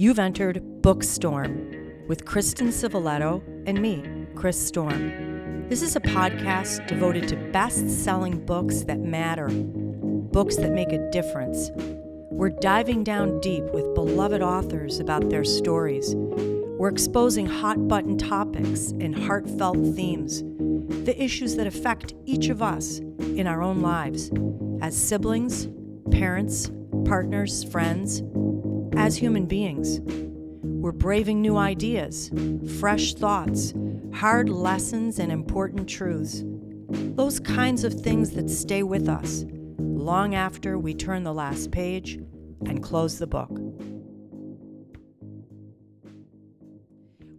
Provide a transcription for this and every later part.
You've entered BOOKSTORM with Kristen Civiletto and me, Chris Storm. This is a podcast devoted to best-selling books that matter, books that make a difference. We're diving down deep with beloved authors about their stories. We're exposing hot-button topics and heartfelt themes, the issues that affect each of us in our own lives, as siblings, parents, partners, friends, as human beings. We're braving new ideas, fresh thoughts, hard lessons, and important truths. Those kinds of things that stay with us long after we turn the last page and close the book.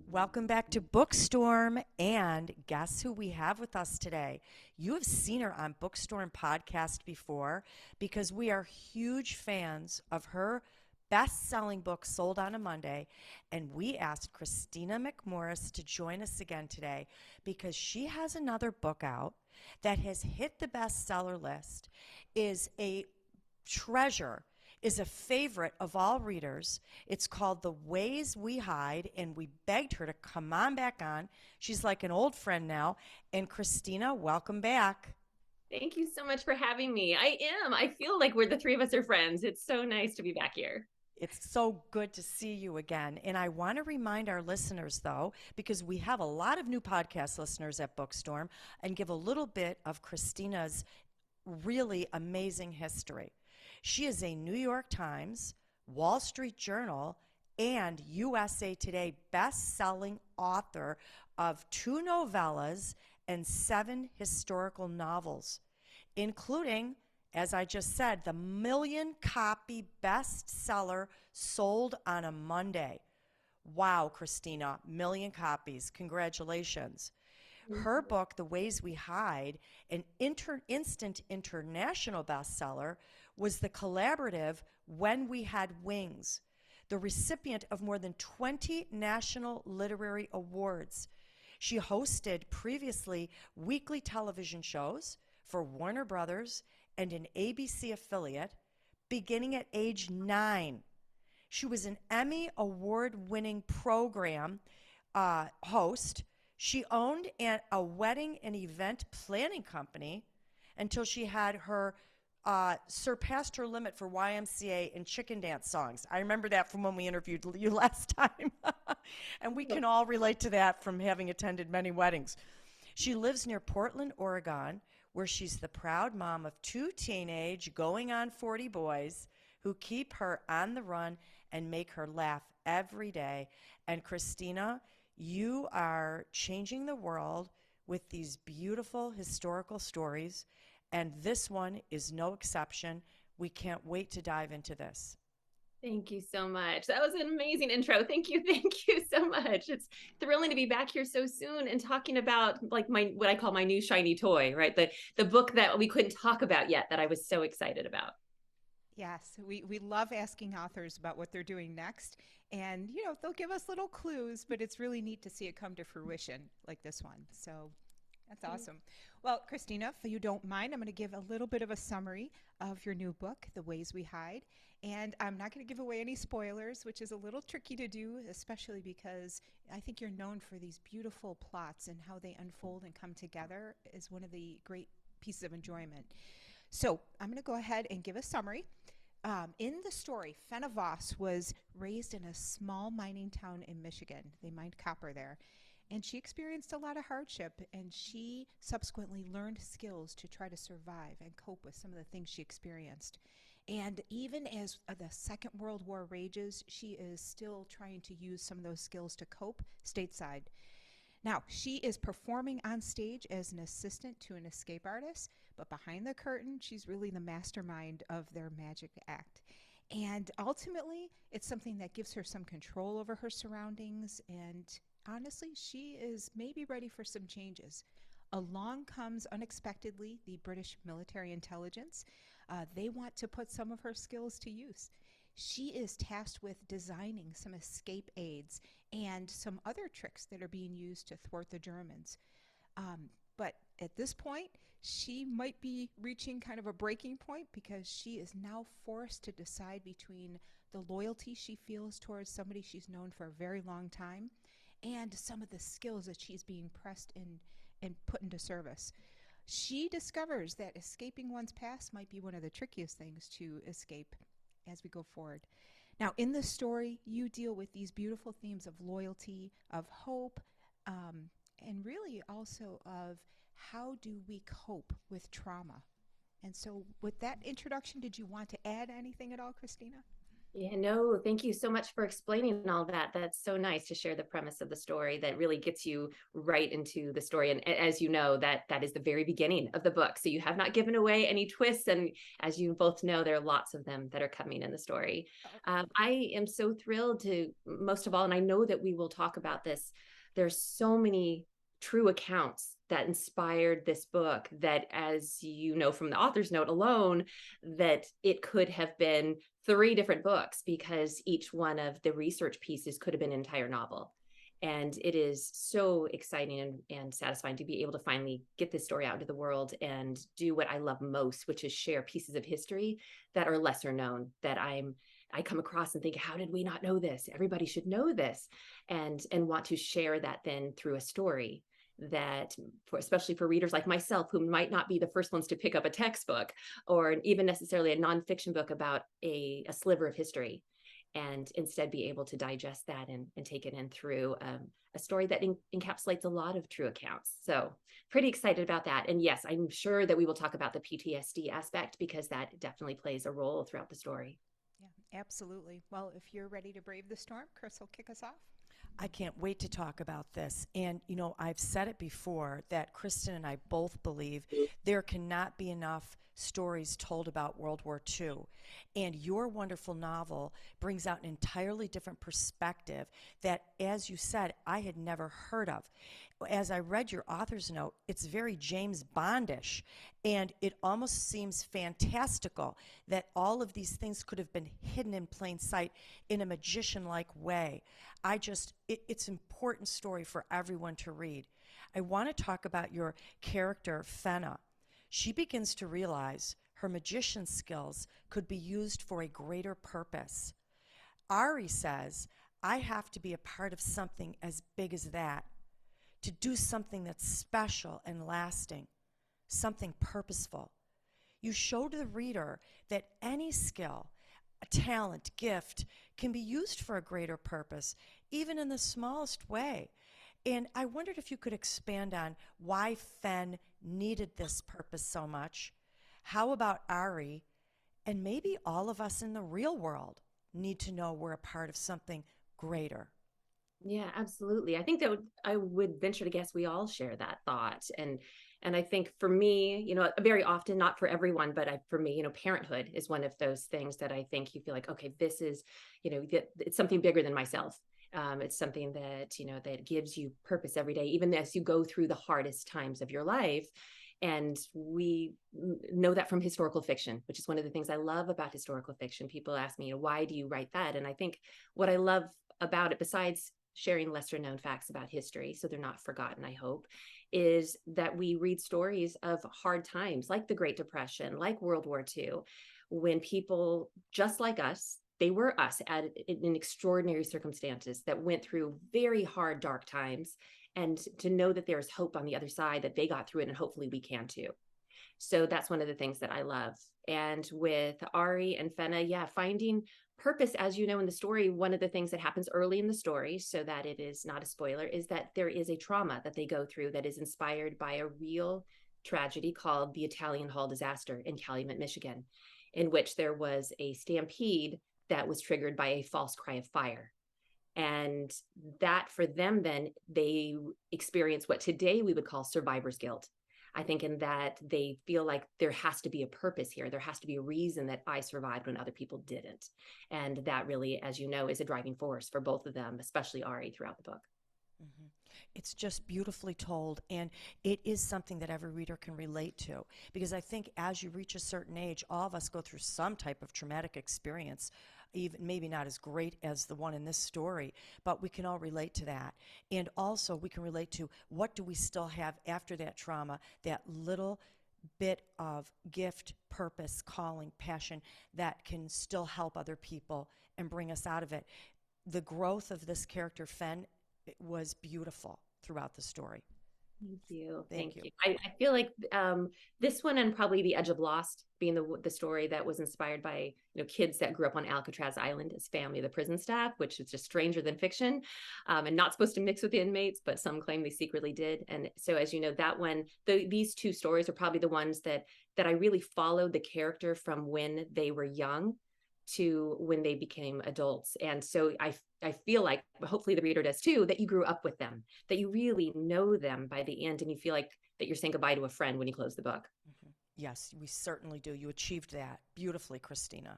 Welcome back to BOOKSTORM, and guess who we have with us today? You have seen her on BOOKSTORM podcast before because we are huge fans of her best-selling book, Sold on a Monday, and we asked Kristina McMorris to join us again today because she has another book out that has hit the bestseller list, is a treasure, is a favorite of all readers. It's called The Ways We Hide, and we begged her to come on back on. She's like an old friend now. And Kristina, welcome back. Thank you so much for having me. I am. I feel like we're the three of us are friends. It's so nice to be back here. It's so good to see you again. And I want to remind our listeners, though, because we have a lot of new podcast listeners at BOOKSTORM, and give a little bit of Kristina's really amazing history. She is a New York Times, Wall Street Journal, and USA Today best-selling author of 2 novellas and 7 historical novels, including, as I just said, the million-copy bestseller Sold on a Monday. Wow, Kristina, million copies. Congratulations. Her book, The Ways We Hide, an instant international bestseller, was the collaborative When We Had Wings, the recipient of more than 20 national literary awards. She hosted previously weekly television shows for Warner Brothers and an ABC affiliate beginning at age 9. She was an Emmy award-winning program host. She owned a wedding and event planning company until she had her surpassed her limit for YMCA and chicken dance songs. I remember that from when we interviewed you last time. And we can all relate to that from having attended many weddings. She lives near Portland, Oregon, where she's the proud mom of 2 teenage, going on 40 boys who keep her on the run and make her laugh every day. And Kristina, you are changing the world with these beautiful historical stories, and this one is no exception. We can't wait to dive into this. Thank you so much. That was an amazing intro. Thank you. Thank you so much. It's thrilling to be back here so soon and talking about like what I call my new shiny toy, right? The book that we couldn't talk about yet that I was so excited about. Yes, we love asking authors about what they're doing next. And, they'll give us little clues, but it's really neat to see it come to fruition like this one. So that's awesome. Well, Kristina, if you don't mind, I'm going to give a little bit of a summary of your new book, The Ways We Hide. And I'm not going to give away any spoilers, which is a little tricky to do, especially because I think you're known for these beautiful plots, and how they unfold and come together is one of the great pieces of enjoyment. So I'm going to go ahead and give a summary. In the story, Fenna Voss was raised in a small mining town in Michigan. They mined copper there. And she experienced a lot of hardship, and she subsequently learned skills to try to survive and cope with some of the things she experienced. And even as the Second World War rages, she is still trying to use some of those skills to cope stateside. Now, she is performing on stage as an assistant to an escape artist, but behind the curtain, she's really the mastermind of their magic act. And ultimately, it's something that gives her some control over her surroundings, and honestly, she is maybe ready for some changes. Along comes unexpectedly the British military intelligence. They want to put some of her skills to use. She is tasked with designing some escape aids and some other tricks that are being used to thwart the Germans. But at this point, she might be reaching kind of a breaking point, because she is now forced to decide between the loyalty she feels towards somebody she's known for a very long time, and some of the skills that she's being pressed in and put into service. She discovers that escaping one's past might be one of the trickiest things to escape as we go forward. Now, in this story, you deal with these beautiful themes of loyalty, of hope, and really also of how do we cope with trauma. And so with that introduction, did you want to add anything at all, Kristina? Yeah, no, thank you so much for explaining all that. That's so nice to share the premise of the story that really gets you right into the story. And as you know, that is the very beginning of the book. So you have not given away any twists. And as you both know, there are lots of them that are coming in the story. I am so thrilled to, most of all, and I know that we will talk about this, there's so many true accounts that inspired this book that, as you know from the author's note alone, that it could have been 3 different books because each one of the research pieces could have been an entire novel. And it is so exciting and satisfying to be able to finally get this story out into the world and do what I love most, which is share pieces of history that are lesser known, that I come across and think, how did we not know this? Everybody should know this, and want to share that then through a story that, especially for readers like myself, who might not be the first ones to pick up a textbook or even necessarily a nonfiction book about a sliver of history, and instead be able to digest that and take it in through a story that encapsulates a lot of true accounts. So pretty excited about that. And yes, I'm sure that we will talk about the PTSD aspect because that definitely plays a role throughout the story. Yeah, absolutely. Well, if you're ready to brave the storm, Chris will kick us off. I can't wait to talk about this. And, you know, I've said it before that Kristen and I both believe there cannot be enough stories told about World War II. And your wonderful novel brings out an entirely different perspective that, as you said, I had never heard of. As I read your author's note, it's very James Bondish, and it almost seems fantastical that all of these things could have been hidden in plain sight in a magician-like way. It's an important story for everyone to read. I want to talk about your character, Fenna. She begins to realize her magician skills could be used for a greater purpose. Ari says, I have to be a part of something as big as that, to do something that's special and lasting, something purposeful. You show to the reader that any skill, a talent, gift, can be used for a greater purpose, even in the smallest way. And I wondered if you could expand on why Fen needed this purpose so much. How about Ari? And maybe all of us in the real world need to know we're a part of something greater. Yeah, absolutely. I think that I would venture to guess we all share that thought. And I think for me, you know, very often, not for everyone, but for me, you know, parenthood is one of those things that I think you feel like, okay, this is, you know, it's something bigger than myself. It's something that, you know, that gives you purpose every day, even as you go through the hardest times of your life. And we know that from historical fiction, which is one of the things I love about historical fiction. People ask me, you know, why do you write that? And I think what I love about it, besides sharing lesser known facts about history, so they're not forgotten, I hope, is that we read stories of hard times like the Great Depression, like World War II, when people just like us, they were us in extraordinary circumstances that went through very hard, dark times, and to know that there's hope on the other side, that they got through it, and hopefully we can too. So that's one of the things that I love. And with Ari and Fenna, yeah, finding purpose, as you know, in the story, one of the things that happens early in the story, so that it is not a spoiler, is that there is a trauma that they go through that is inspired by a real tragedy called the Italian Hall disaster in Calumet, Michigan, in which there was a stampede that was triggered by a false cry of fire. And that for them, then they experience what today we would call survivor's guilt. I think in that they feel like there has to be a purpose here. There has to be a reason that I survived when other people didn't. And that really, as you know, is a driving force for both of them, especially Ari, throughout the book. Mm-hmm. It's just beautifully told, and it is something that every reader can relate to, because I think as you reach a certain age, all of us go through some type of traumatic experience, even maybe not as great as the one in this story, but we can all relate to that. And also we can relate to what do we still have after that trauma, that little bit of gift, purpose, calling, passion that can still help other people and bring us out of it. The growth of this character, Fen, was beautiful throughout the story. Thank you. Thank you. I feel like this one and probably The Edge of Lost being the story that was inspired by kids that grew up on Alcatraz Island as family of the prison staff, which is just stranger than fiction, and not supposed to mix with the inmates, but some claim they secretly did. And so, as you know, that one, these two stories are probably the ones that I really followed the character from when they were young to when they became adults. And so I feel like, hopefully the reader does too, that you grew up with them, that you really know them by the end, and you feel like that you're saying goodbye to a friend when you close the book. Mm-hmm. Yes, we certainly do. You achieved that beautifully, Kristina.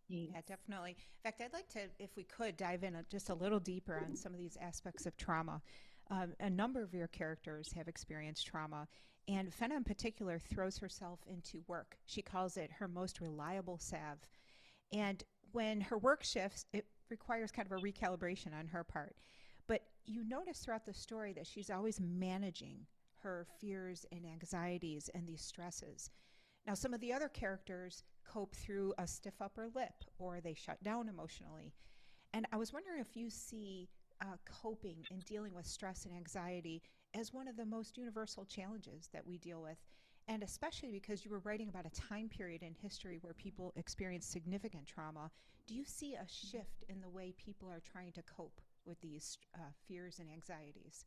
Yeah, definitely. In fact, I'd like to, if we could, dive in just a little deeper on some of these aspects of trauma. A number of your characters have experienced trauma, and Fenna in particular throws herself into work. She calls it her most reliable salve. And when her work shifts, it requires kind of a recalibration on her part. But you notice throughout the story that she's always managing her fears and anxieties and these stresses. Now, some of the other characters cope through a stiff upper lip, or they shut down emotionally. And I was wondering if you see coping and dealing with stress and anxiety as one of the most universal challenges that we deal with. And especially because you were writing about a time period in history where people experienced significant trauma, do you see a shift in the way people are trying to cope with these fears and anxieties?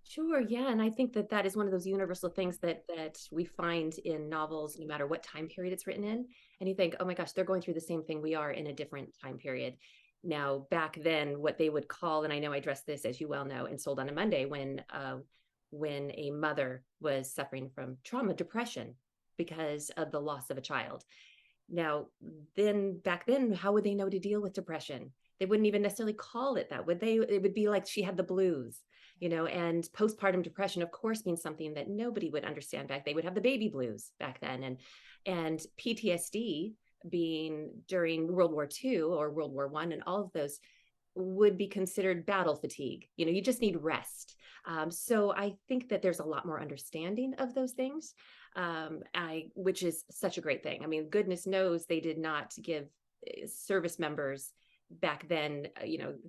Sure, yeah, and I think that is one of those universal things that we find in novels, no matter what time period it's written in. And you think, oh my gosh, they're going through the same thing we are in a different time period. Now, back then, what they would call, and I know I addressed this, as you well know, in Sold on a Monday, when a mother was suffering from trauma, depression, because of the loss of a child. Now, back then, how would they know to deal with depression? They wouldn't even necessarily call it that, would they? It would be like she had the blues, and postpartum depression, of course, means something that nobody would understand back. They would have the baby blues back then. And PTSD being during World War II or World War I, and all of those would be considered battle fatigue. You just need rest. So I think that there's a lot more understanding of those things, which is such a great thing. I mean, goodness knows they did not give service members back then,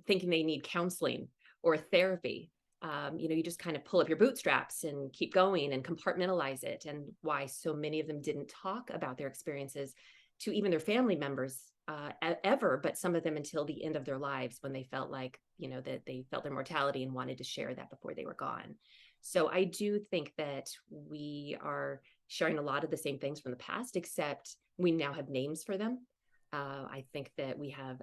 thinking they need counseling or therapy. You just kind of pull up your bootstraps and keep going and compartmentalize it. And why so many of them didn't talk about their experiences to even their family members ever, but some of them until the end of their lives, when they felt like, that they felt their mortality and wanted to share that before they were gone. So I do think that we are sharing a lot of the same things from the past, except we now have names for them. I think that we have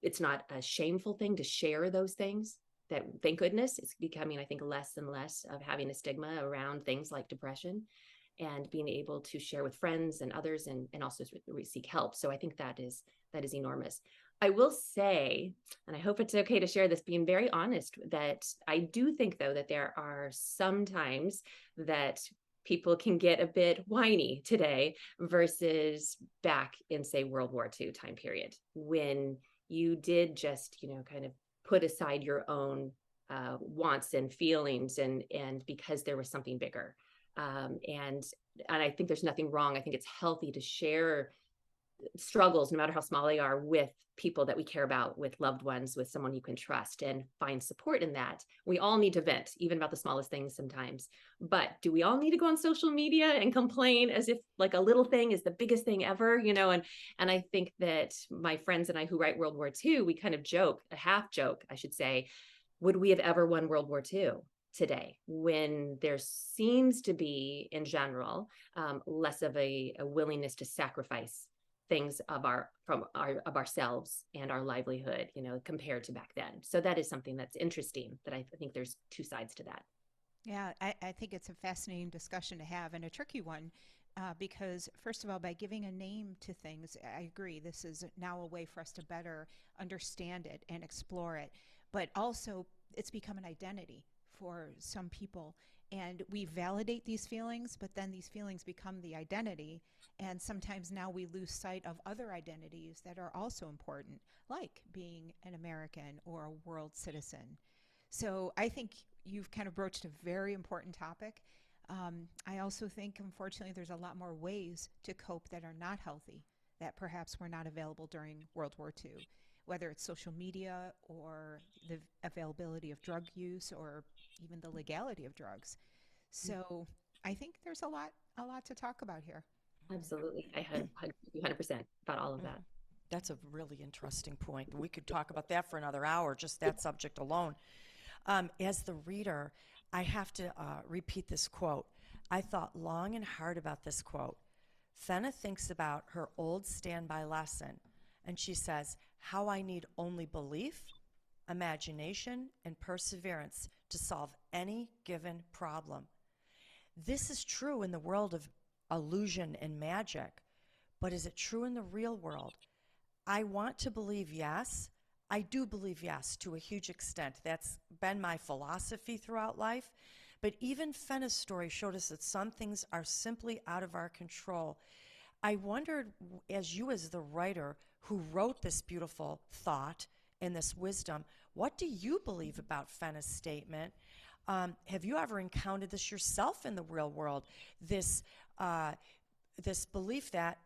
it's not a shameful thing to share those things. That, thank goodness, it's becoming, I think, less and less of having a stigma around things like depression, and being able to share with friends and others, and also seek help. So I think that is enormous. I will say, and I hope it's okay to share this, being very honest, that I do think, though, that there are some times that people can get a bit whiny today versus back in, say, World War II time period, when you did just, kind of put aside your own wants and feelings, and because there was something bigger. And I think there's nothing wrong. I think it's healthy to share struggles, no matter how small they are, with people that we care about, with loved ones, with someone you can trust, and find support in that. We all need to vent, even about the smallest things sometimes. But do we all need to go on social media and complain as if like a little thing is the biggest thing ever? And I think that my friends and I who write World War II, we kind of joke, a half joke, I should say, would we have ever won World War II today, when there seems to be, in general, less of a willingness to sacrifice things of ourselves and our livelihood, compared to back then. So that is something that's interesting, that I think there's two sides to that. Yeah, I think it's a fascinating discussion to have, and a tricky one, because first of all, by giving a name to things, I agree, this is now a way for us to better understand it and explore it. But also, it's become an identity for some people, and we validate these feelings, but then these feelings become the identity, and sometimes now we lose sight of other identities that are also important, like being an American or a world citizen. So I think you've kind of broached a very important topic. I also think, unfortunately, there's a lot more ways to cope that are not healthy. that perhaps were not available during World War II, whether it's social media or the availability of drug use or even the legality of drugs. So I think there's a lot to talk about here. Absolutely. I had 100% about all of that. That's a really interesting point. We could talk about that for another hour, just that subject alone. As the reader, I have to repeat this quote. I thought long and hard about this quote. Fenna thinks about her old standby lesson, and she says, how I need only belief, imagination, and perseverance to solve any given problem. This is true in the world of illusion and magic, but is it true in the real world? I want to believe yes. I do believe yes to a huge extent. That's been my philosophy throughout life. But even Fenna's story showed us that some things are simply out of our control. I wondered, as you as the writer who wrote this beautiful thought and this wisdom, what do you believe about Fenna's statement? Have you ever encountered this yourself in the real world? This belief that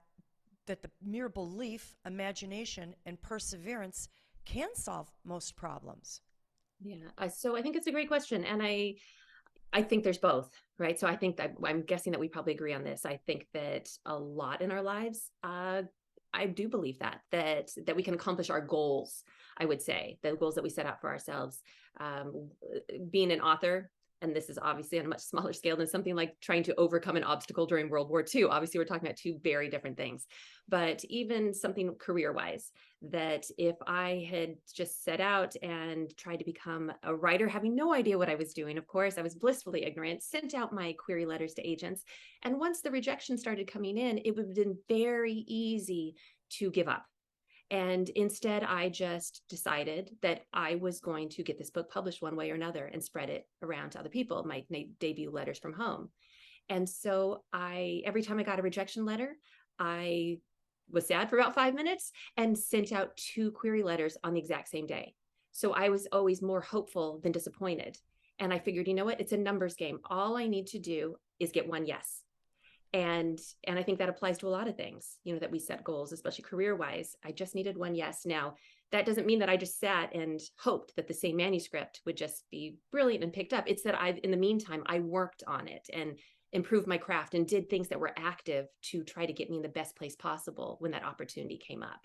the mere belief, imagination, and perseverance can solve most problems? Yeah. So I think it's a great question. And I think there's both, right? So I think that I'm guessing that we probably agree on this. I think that a lot in our lives, I do believe that we can accomplish our goals. I would say the goals that we set out for ourselves. Being an author, and this is obviously on a much smaller scale than something like trying to overcome an obstacle during World War II. Obviously, we're talking about two very different things. But even something career-wise, that if I had just set out and tried to become a writer, having no idea what I was doing, of course, I was blissfully ignorant, sent out my query letters to agents. And once the rejection started coming in, it would have been very easy to give up. And instead, I just decided that I was going to get this book published one way or another and spread it around to other people, my debut letters from home. And so every time I got a rejection letter, I was sad for about 5 minutes and sent out 2 query letters on the exact same day. So I was always more hopeful than disappointed. And I figured, you know what? It's a numbers game. All I need to do is get one yes. And I think that applies to a lot of things, that we set goals, especially career-wise. I just needed one yes. Now, that doesn't mean that I just sat and hoped that the same manuscript would just be brilliant and picked up. It's that in the meantime, I worked on it and improved my craft and did things that were active to try to get me in the best place possible when that opportunity came up.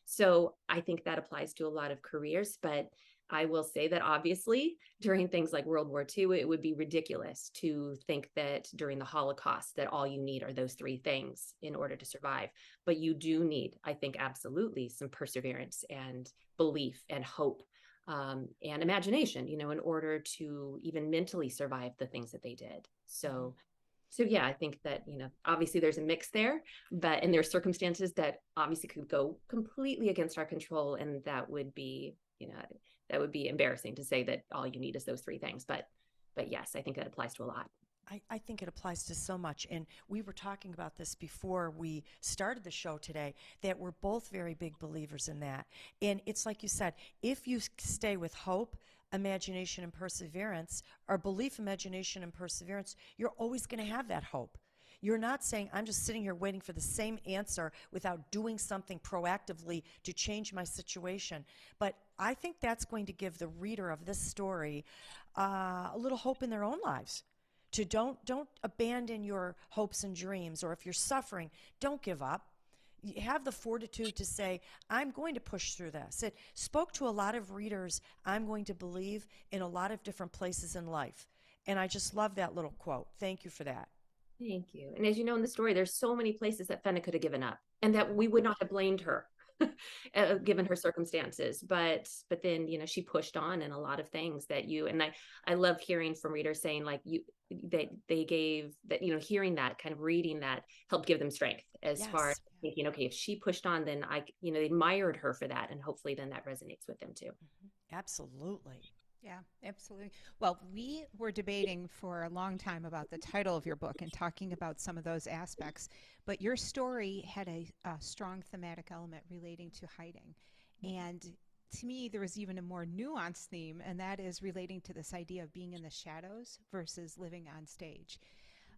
So I think that applies to a lot of careers, but I will say that obviously during things like World War II, it would be ridiculous to think that during the Holocaust that all you need are those 3 things in order to survive. But you do need, I think, absolutely some perseverance and belief and hope and imagination, in order to even mentally survive the things that they did. So yeah, I think that, obviously there's a mix there, and there are circumstances that obviously could go completely against our control. And that would be, that would be embarrassing to say that all you need is those 3 things. But yes, I think that applies to a lot. I think it applies to so much. And we were talking about this before we started the show today, that we're both very big believers in that. And it's like you said, if you stay with hope, imagination, and perseverance, or belief, imagination, and perseverance, you're always going to have that hope. You're not saying, I'm just sitting here waiting for the same answer without doing something proactively to change my situation. But I think that's going to give the reader of this story a little hope in their own lives. To don't abandon your hopes and dreams, or if you're suffering, don't give up. You have the fortitude to say, I'm going to push through this. It spoke to a lot of readers, I'm going to believe, in a lot of different places in life. And I just love that little quote. Thank you for that. Thank you. And as you know in the story, there's so many places that Fenna could have given up and that we would not have blamed her given her circumstances. But then, she pushed on in a lot of things that I love hearing from readers saying like they gave that, hearing that, kind of reading that helped give them strength as far as thinking, okay, if she pushed on, then they admired her for that. And hopefully then that resonates with them too. Absolutely. Yeah, absolutely. Well, we were debating for a long time about the title of your book and talking about some of those aspects, but your story had a strong thematic element relating to hiding. And to me, there was even a more nuanced theme, and that is relating to this idea of being in the shadows versus living on stage.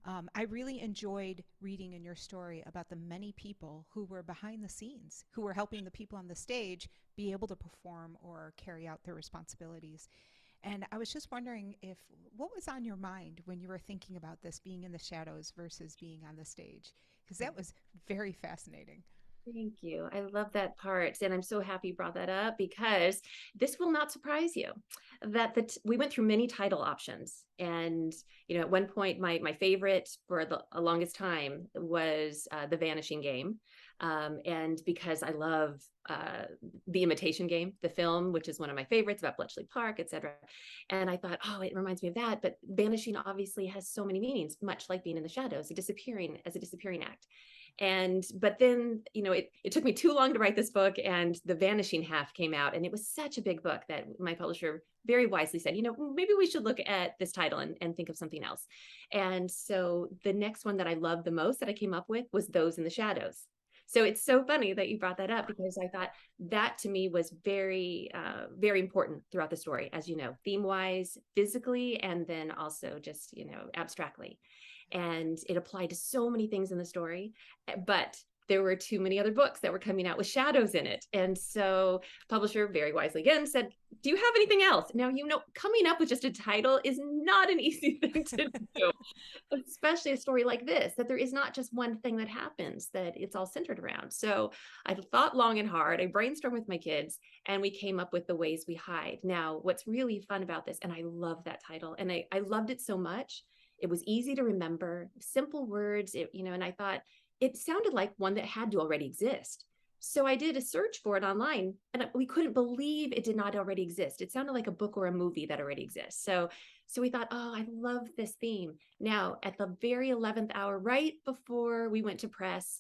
I really enjoyed reading in your story about the many people who were behind the scenes, who were helping the people on the stage be able to perform or carry out their responsibilities. And I was just wondering what was on your mind when you were thinking about this being in the shadows versus being on the stage? Because that was very fascinating. Thank you. I love that part. And I'm so happy you brought that up, because this will not surprise you that we went through many title options. And, at one point, my favorite for the longest time was The Vanishing Game. And because I love The Imitation Game, the film, which is one of my favorites about Bletchley Park, etc. And I thought, oh, it reminds me of that. But vanishing obviously has so many meanings, much like being in the shadows, a disappearing act. But then, it took me too long to write this book, and The Vanishing Half came out, and it was such a big book that my publisher very wisely said, maybe we should look at this title and think of something else. And so the next one that I loved the most that I came up with was Those in the Shadows. So it's so funny that you brought that up, because I thought that to me was very, very important throughout the story, as you know, theme-wise, physically, and then also just, abstractly. And it applied to so many things in the story, but there were too many other books that were coming out with shadows in it. And so publisher very wisely again said, do you have anything else? Now, coming up with just a title is not an easy thing to do, especially a story like this, that there is not just one thing that happens, that it's all centered around. So I thought long and hard. I brainstormed with my kids, and we came up with The Ways We Hide. Now, what's really fun about this, and I love that title, and I loved it so much. It was easy to remember, simple words, and I thought it sounded like one that had to already exist. So I did a search for it online, and we couldn't believe it did not already exist. It sounded like a book or a movie that already exists. So we thought, oh, I love this theme. Now, at the very 11th hour, right before we went to press,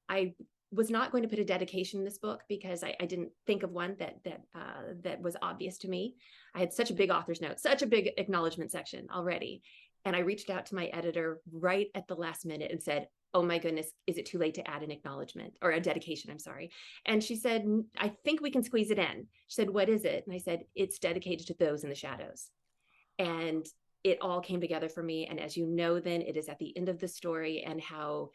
I was not going to put a dedication in this book, because I didn't think of one that was obvious to me. I had such a big author's note, such a big acknowledgement section already. And I reached out to my editor right at the last minute and said, oh my goodness, is it too late to add an acknowledgement or a dedication? I'm sorry. And she said, I think we can squeeze it in. She said, what is it? And I said, it's dedicated to Those in the Shadows. And it all came together for me. And as you know, then it is at the end of the story, and how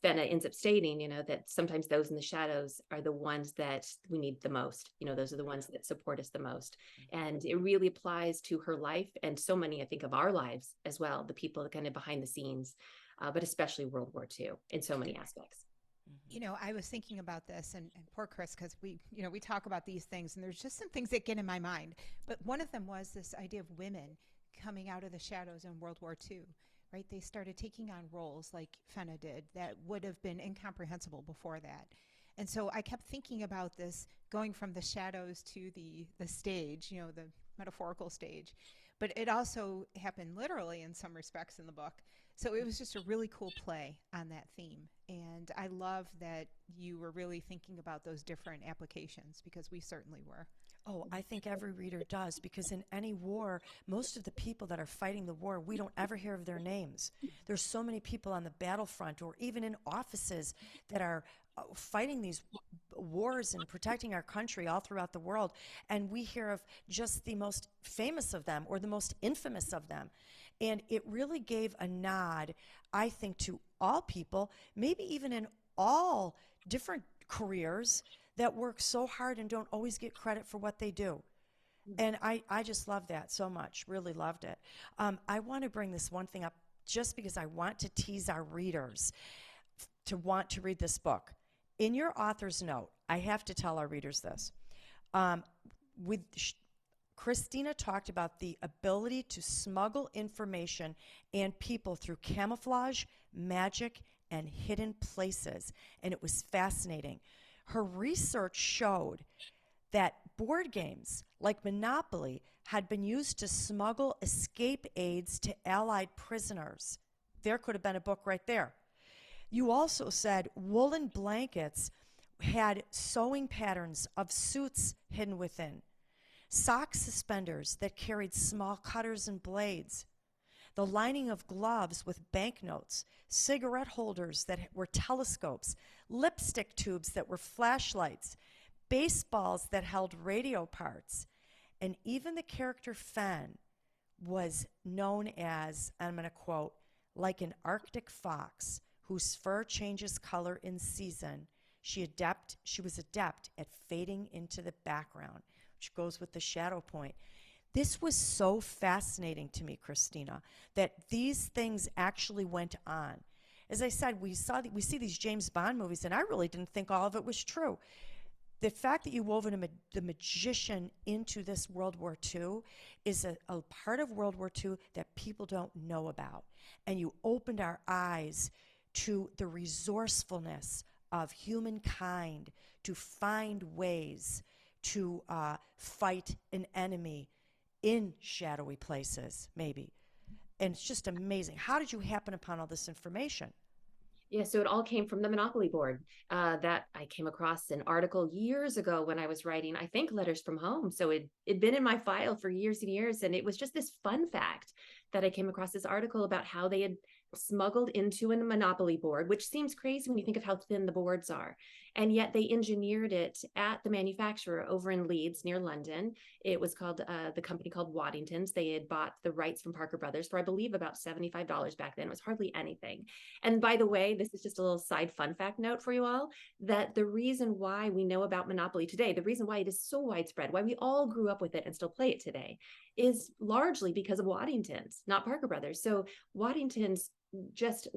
Fenna ends up stating, that sometimes those in the shadows are the ones that we need the most. Those are the ones that support us the most. And it really applies to her life, and so many, I think, of our lives as well, the people kind of behind the scenes, but especially World War II in so many aspects. I was thinking about this, and poor Chris, because we talk about these things, and there's just some things that get in my mind. But one of them was this idea of women coming out of the shadows in World War II. Right? They started taking on roles like Fenna did that would have been incomprehensible before that. And so I kept thinking about this going from the shadows to the stage, the metaphorical stage. But it also happened literally in some respects in the book. So it was just a really cool play on that theme. And I love that you were really thinking about those different applications, because we certainly were. Oh, I think every reader does, because in any war, most of the people that are fighting the war, we don't ever hear of their names. There's so many people on the battlefront, or even in offices, that are fighting these wars and protecting our country all throughout the world, and we hear of just the most famous of them or the most infamous of them. And it really gave a nod, I think, to all people, maybe even in all different careers, that work so hard and don't always get credit for what they do. And I just love that so much, really loved it. I want to bring this one thing up just because I want to tease our readers to want to read this book. In your author's note, I have to tell our readers this. Kristina talked about the ability to smuggle information and people through camouflage, magic, and hidden places, and it was fascinating. Her research showed that board games like Monopoly had been used to smuggle escape aids to Allied prisoners. There could have been a book right there. You also said woolen blankets had sewing patterns of suits hidden within, sock suspenders that carried small cutters and blades, the lining of gloves with banknotes, cigarette holders that were telescopes, lipstick tubes that were flashlights, baseballs that held radio parts, and even the character Fen was known as, I'm going to quote, Like an Arctic fox whose fur changes color in season, she was adept at fading into the background, which goes with the shadow point. This was so fascinating to me, Kristina, that these things actually went on. As I said, we see these James Bond movies, and I really didn't think all of it was true. The fact that you wove the magician into this World War II is a part of World War II that people don't know about. And you opened our eyes to the resourcefulness of humankind to find ways to fight an enemy in shadowy places, maybe. And it's just amazing. How did you happen upon all this information? Yeah, so it all came from the Monopoly board that I came across an article years ago when I was writing, I think, Letters from Home. So it'd been in my file for years and years. And it was just this fun fact that I came across this article about how they had smuggled into a Monopoly board, which seems crazy when you think of how thin the boards are. And yet they engineered it at the manufacturer over in Leeds near London. It was called the company called Waddington's. They had bought the rights from Parker Brothers for, I believe, about $75 back then. It was hardly anything. And by the way, this is just a little side fun fact note for you all, that the reason why we know about Monopoly today, the reason why it is so widespread, why we all grew up with it and still play it today, is largely because of Waddington's, not Parker Brothers. So Waddington's just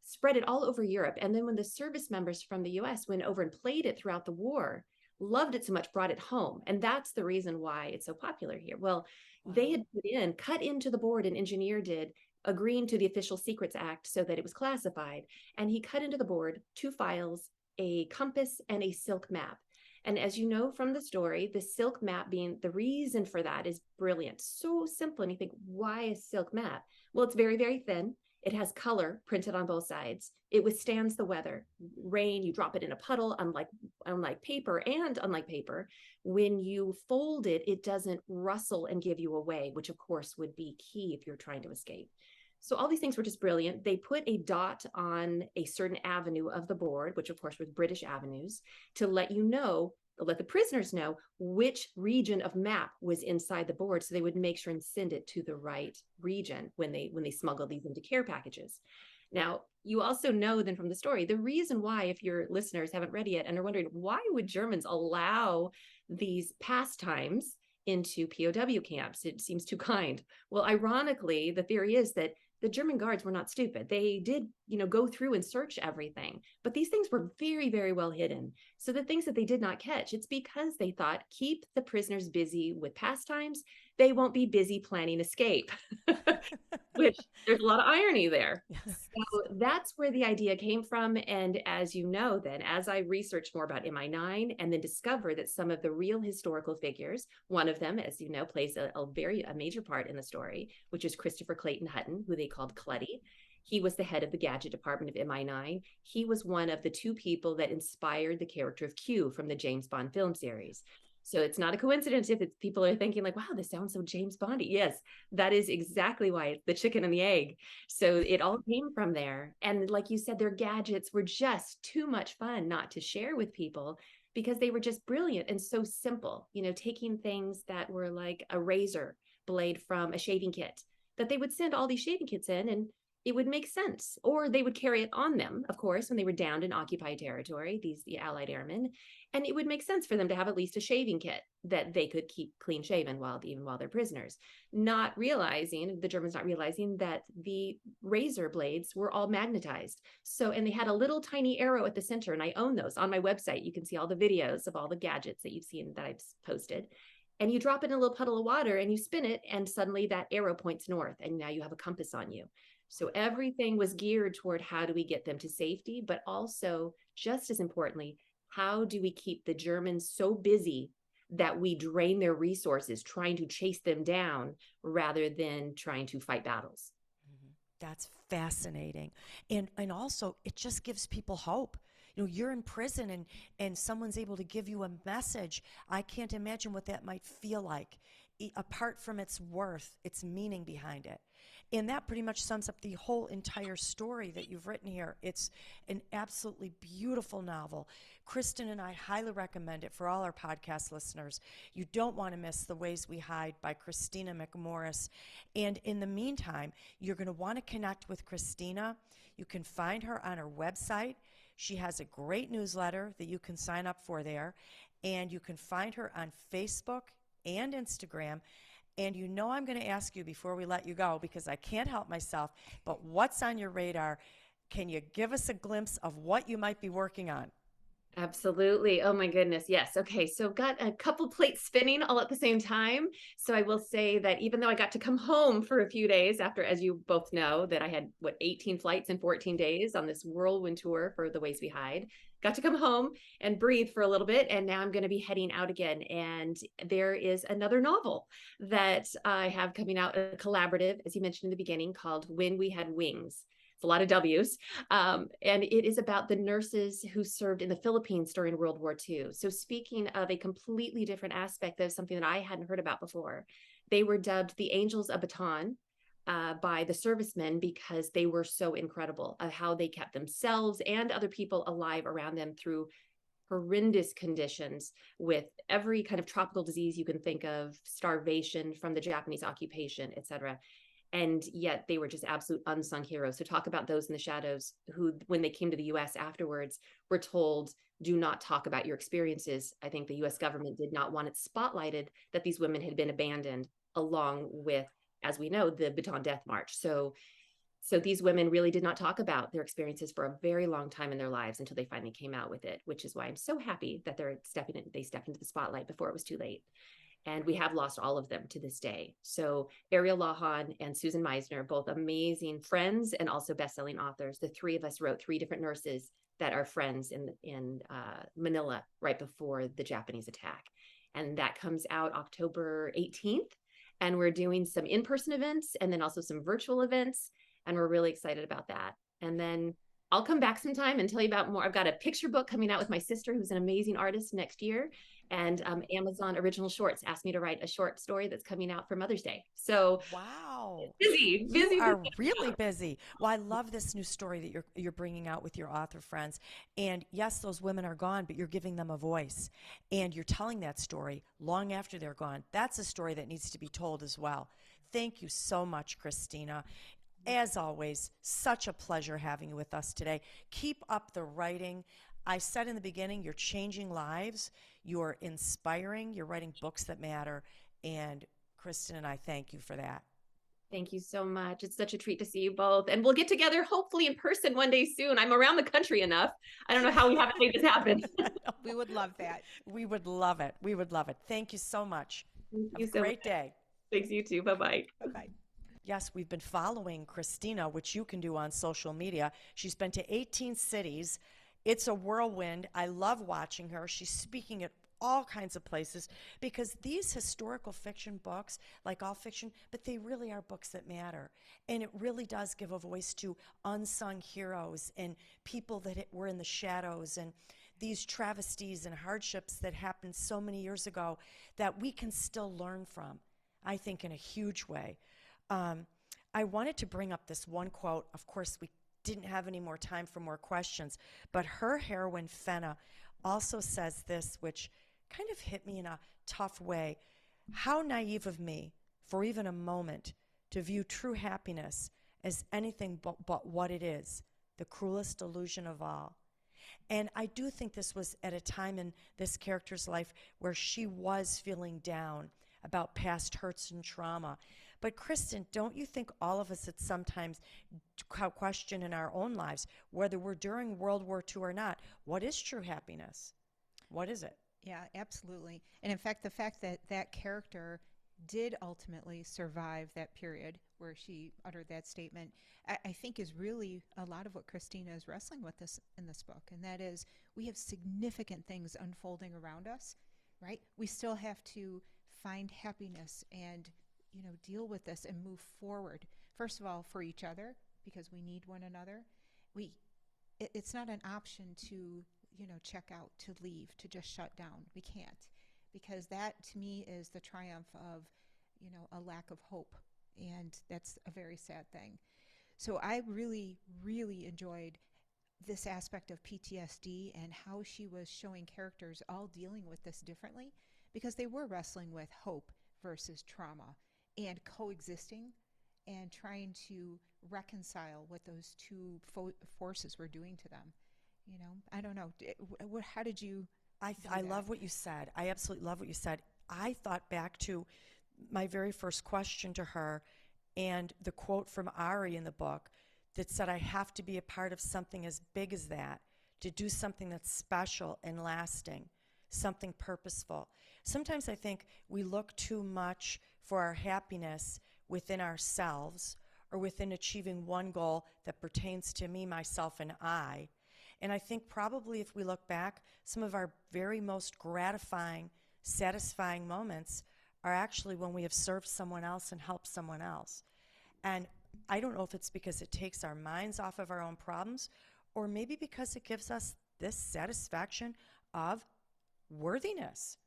spread it all over Europe. And then when the service members from the US went over and played it throughout the war, loved it so much, brought it home. And that's the reason why it's so popular here. Well, they had cut into the board, an engineer did, agreeing to the Official Secrets Act so that it was classified. And he cut into the board 2 files, a compass and a silk map. And as you know from the story, the silk map being the reason for that is brilliant. So simple. And you think, why a silk map? Well, it's very, very thin. It has color printed on both sides. It withstands the weather, rain. You drop it in a puddle, unlike paper. And unlike paper, when you fold it, it doesn't rustle and give you away, which of course would be key if you're trying to escape. So all these things were just brilliant. They put a dot on a certain avenue of the board, which of course was British avenues, to let the prisoners know which region of map was inside the board, so they would make sure and send it to the right region when they smuggled these into care packages. Now, you also know then from the story, the reason why, if your listeners haven't read it yet and are wondering, why would Germans allow these pastimes into POW camps? It seems too kind. Well, ironically, the theory is that the German guards were not stupid. They did, go through and search everything, but these things were very, very well hidden. So the things that they did not catch, it's because they thought, keep the prisoners busy with pastimes, they won't be busy planning escape, which there's a lot of irony there. So that's where the idea came from. And as you know, then as I researched more about MI9 and then discovered that some of the real historical figures, one of them, as you know, plays a major part in the story, which is Christopher Clayton Hutton, who they called Clutty. He was the head of the gadget department of MI9. He was one of the 2 people that inspired the character of Q from the James Bond film series. So it's not a coincidence if people are thinking like, wow, this sounds so James Bondy. Yes, that is exactly why it's the chicken and the egg. So it all came from there. And like you said, their gadgets were just too much fun not to share with people because they were just brilliant and so simple, taking things that were like a razor blade from a shaving kit, that they would send all these shaving kits in and it would make sense. Or they would carry it on them, of course, when they were downed in occupied territory, the Allied airmen. And it would make sense for them to have at least a shaving kit that they could keep clean shaven even while they're prisoners. The Germans not realizing that the razor blades were all magnetized. And they had a little tiny arrow at the center, and I own those on my website. You can see all the videos of all the gadgets that you've seen that I've posted. And you drop it in a little puddle of water and you spin it, and suddenly that arrow points north, and now you have a compass on you. So everything was geared toward how do we get them to safety, but also, just as importantly, how do we keep the Germans so busy that we drain their resources trying to chase them down rather than trying to fight battles? That's fascinating. And also, it just gives people hope. You're in prison and someone's able to give you a message. I can't imagine what that might feel like, apart from its worth, its meaning behind it. And that pretty much sums up the whole entire story that you've written here. It's an absolutely beautiful novel. Kristen and I highly recommend it for all our podcast listeners. You don't want to miss The Ways We Hide by Kristina McMorris. And in the meantime, you're going to want to connect with Kristina. You can find her on her website. She has a great newsletter that you can sign up for there. And you can find her on Facebook and Instagram. And you know I'm going to ask you before we let you go, because I can't help myself, but what's on your radar? Can you give us a glimpse of what you might be working on? Absolutely. Oh my goodness. Yes. Okay. So got a couple plates spinning all at the same time. So I will say that even though I got to come home for a few days after, as you both know, that I had 18 flights in 14 days on this whirlwind tour for The Ways We Hide, got to come home and breathe for a little bit. And now I'm going to be heading out again. And there is another novel that I have coming out, a collaborative, as you mentioned in the beginning, called When We Had Wings. It's a lot of W's. And it is about the nurses who served in the Philippines during World War II. So speaking of a completely different aspect of something that I hadn't heard about before, they were dubbed the Angels of Bataan by the servicemen because they were so incredible of how they kept themselves and other people alive around them through horrendous conditions with every kind of tropical disease you can think of, starvation from the Japanese occupation, etc. And yet they were just absolute unsung heroes. So talk about those in the shadows who, when they came to the US afterwards, were told, do not talk about your experiences. I think the US government did not want it spotlighted that these women had been abandoned, along with, as we know, the Bataan Death March. So these women really did not talk about their experiences for a very long time in their lives until they finally came out with it, which is why I'm so happy that they stepped into the spotlight before it was too late. And we have lost all of them to this day. So Ariel Lahan and Susan Meisner, both amazing friends and also best-selling authors. The three of us wrote 3 different nurses that are friends in Manila right before the Japanese attack. And that comes out October 18th. And we're doing some in-person events and then also some virtual events. And we're really excited about that. And then I'll come back sometime and tell you about more. I've got a picture book coming out with my sister, who's an amazing artist, next year. And Amazon Original Shorts asked me to write a short story that's coming out for Mother's Day. So wow, busy. You are really busy. Well, I love this new story that you're bringing out with your author friends. And yes, those women are gone, but you're giving them a voice, and you're telling that story long after they're gone. That's a story that needs to be told as well. Thank you so much, Kristina. As always, such a pleasure having you with us today. Keep up the writing. I said in the beginning, you're changing lives, you're inspiring, you're writing books that matter, and Kristen and I thank you for that. Thank you so much. It's such a treat to see you both. And we'll get together hopefully in person one day soon. I'm around the country enough. I don't know how we haven't made this happen. We would love that. We would love it. We would love it. Thank you so much. Thank Have you a so great much. day. Thanks, you too. Bye-bye. Bye-bye. Yes, we've been following Kristina, which you can do on social media. She's been to 18 cities. It's a whirlwind. I love watching her. She's speaking at all kinds of places because these historical fiction books, like all fiction, but they really are books that matter. And it really does give a voice to unsung heroes and people that were in the shadows and these travesties and hardships that happened so many years ago that we can still learn from, I think, in a huge way. I wanted to bring up this one quote. Of course, we didn't have any more time for more questions, but her heroine, Fenna, also says this, which kind of hit me in a tough way. How naive of me, for even a moment, to view true happiness as anything but what it is, the cruelest illusion of all. And I do think this was at a time in this character's life where she was feeling down about past hurts and trauma. But Kristen, don't you think all of us at sometimes question in our own lives, whether we're during World War II or not, what is true happiness? What is it? Yeah, absolutely. And in fact, the fact that that character did ultimately survive that period where she uttered that statement, I think is really a lot of what Kristina is wrestling with this in this book. And that is, we have significant things unfolding around us, right? We still have to find happiness and deal with this and move forward. First of all, for each other, because we need one another. It's not an option to, check out, to leave, to just shut down. We can't, because that to me is the triumph of, a lack of hope And that's a very sad thing. So I really, really enjoyed this aspect of PTSD and how she was showing characters all dealing with this differently, because they were wrestling with hope versus trauma and coexisting and trying to reconcile what those two forces were doing to them. You know, I don't know. How did you? I love what you said. I absolutely love what you said. I thought back to my very first question to her and the quote from Ari in the book that said, I have to be a part of something as big as that, to do something that's special and lasting, something purposeful. Sometimes I think we look too much for our happiness within ourselves or within achieving one goal that pertains to me, myself, and I. And I think probably if we look back, some of our very most gratifying, satisfying moments are actually when we have served someone else and helped someone else. And I don't know if it's because it takes our minds off of our own problems, or maybe because it gives us this satisfaction of worthiness,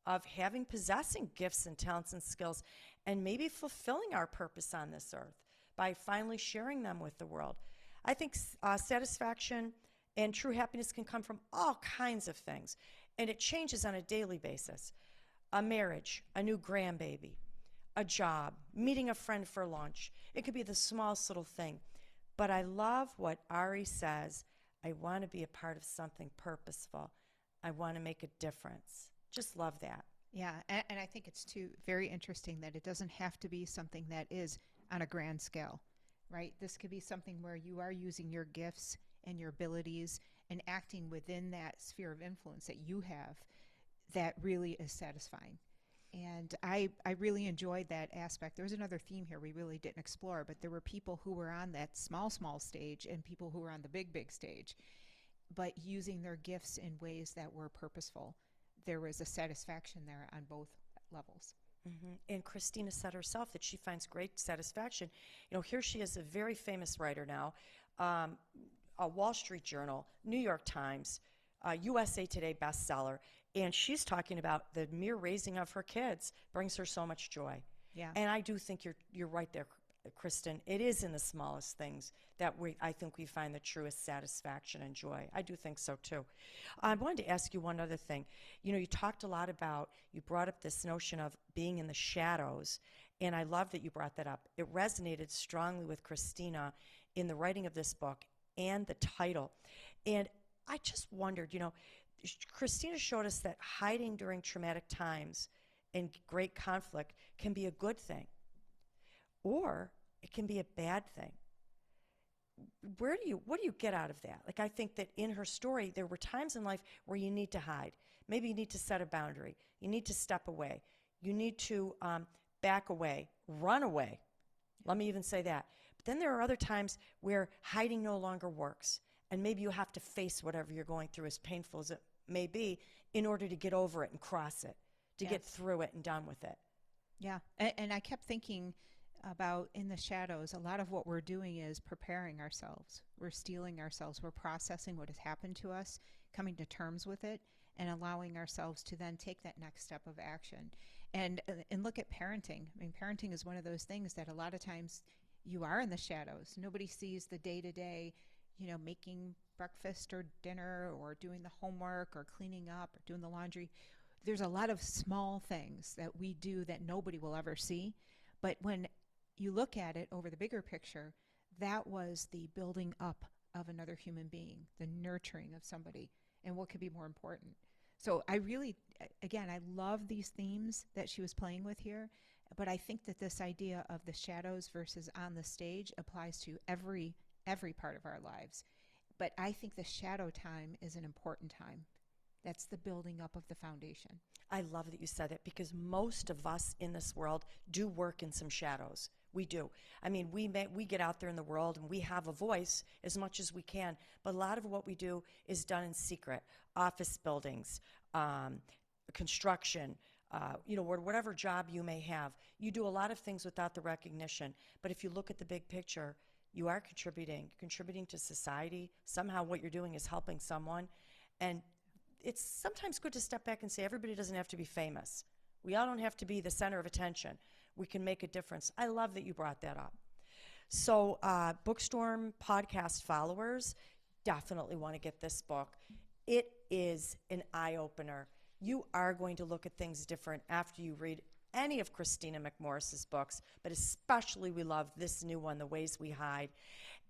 of possessing gifts and talents and skills, and maybe fulfilling our purpose on this earth by finally sharing them with the world. I think satisfaction and true happiness can come from all kinds of things, and it changes on a daily basis. A marriage, a new grandbaby, a job, meeting a friend for lunch. It could be the smallest little thing. But I love what Ari says. I want to be a part of something purposeful. I want to make a difference. Just love that. Yeah, and I think it's too very interesting that it doesn't have to be something that is on a grand scale, right? This could be something where you are using your gifts and your abilities and acting within that sphere of influence that you have that really is satisfying. And I really enjoyed that aspect. There was another theme here we really didn't explore, but there were people who were on that small stage and people who were on the big stage, but using their gifts in ways that were purposeful. There was a satisfaction there on both levels. Mm-hmm. And Kristina said herself that she finds great satisfaction. You know, here she is, a very famous writer now, a Wall Street Journal, New York Times, USA Today bestseller, and she's talking about the mere raising of her kids brings her so much joy. Yeah. And I do think you're right there, Kristen. It is in the smallest things that I think we find the truest satisfaction and joy. I do think so too. I wanted to ask you one other thing. You know, you talked a lot about, you brought up this notion of being in the shadows, and I love that you brought that up. It resonated strongly with Kristina in the writing of this book and the title. And I just wondered, you know, Kristina showed us that hiding during traumatic times and great conflict can be a good thing, or it can be a bad thing. What do you get out of that? Like, I think that in her story, there were times in life where you need to hide. Maybe you need to set a boundary. You need to step away. You need to back away, run away. Let me even say that. But then there are other times where hiding no longer works. And maybe you have to face whatever you're going through, as painful as it may be, in order to get over it and cross it, to get through it and done with it. Yeah. And I kept thinking about in the shadows, a lot of what we're doing is preparing ourselves. We're steeling ourselves. We're processing what has happened to us, coming to terms with it, and allowing ourselves to then take that next step of action. And look at parenting. I mean, parenting is one of those things that a lot of times you are in the shadows. Nobody sees the day-to-day, you know, making breakfast or dinner or doing the homework or cleaning up or doing the laundry. There's a lot of small things that we do that nobody will ever see. But when you look at it over the bigger picture, that was the building up of another human being, the nurturing of somebody, and what could be more important. So I really, again, I love these themes that she was playing with here, but I think that this idea of the shadows versus on the stage applies to every part of our lives. But I think the shadow time is an important time. That's the building up of the foundation. I love that you said that, because most of us in this world do work in some shadows. We do. I mean, we get out there in the world and we have a voice as much as we can, but a lot of what we do is done in secret. Office buildings, construction, you know, whatever job you may have. You do a lot of things without the recognition, but if you look at the big picture, you are contributing to society. Somehow what you're doing is helping someone. And it's sometimes good to step back and say everybody doesn't have to be famous. We all don't have to be the center of attention. we can make a difference. I love that you brought that up. So, Bookstorm podcast followers definitely want to get this book. It is an eye-opener. You are going to look at things different after you read any of Kristina McMorris's books, but especially we love this new one, The Ways We Hide.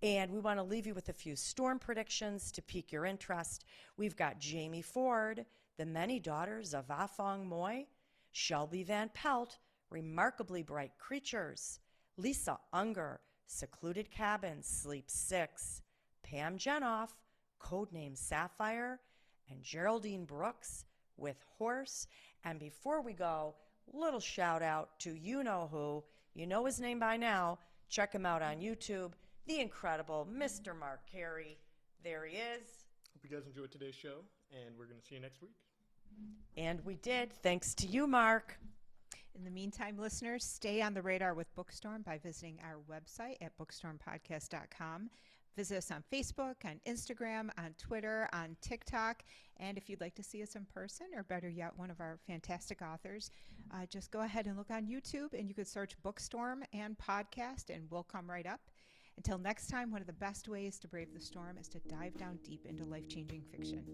And we want to leave you with a few storm predictions to pique your interest. We've got Jamie Ford, The Many Daughters of Afong Moy, Shelby Van Pelt, Remarkably Bright Creatures, Lisa Unger, Secluded Cabin, Sleep 6, Pam Jenoff, Codename Sapphire, and Geraldine Brooks with Horse. And before we go, little shout out to you-know-who. You know his name by now. Check him out on YouTube. The incredible Mr. Mark Carey. There he is. Hope you guys enjoyed today's show, and we're going to see you next week. And we did. Thanks to you, Mark. In the meantime, listeners, stay on the radar with Bookstorm by visiting our website at bookstormpodcast.com. Visit us on Facebook, on Instagram, on Twitter, on TikTok. And if you'd like to see us in person, or better yet, one of our fantastic authors, just go ahead and look on YouTube, and you could search Bookstorm and podcast, and we'll come right up. Until next time, one of the best ways to brave the storm is to dive down deep into life-changing fiction.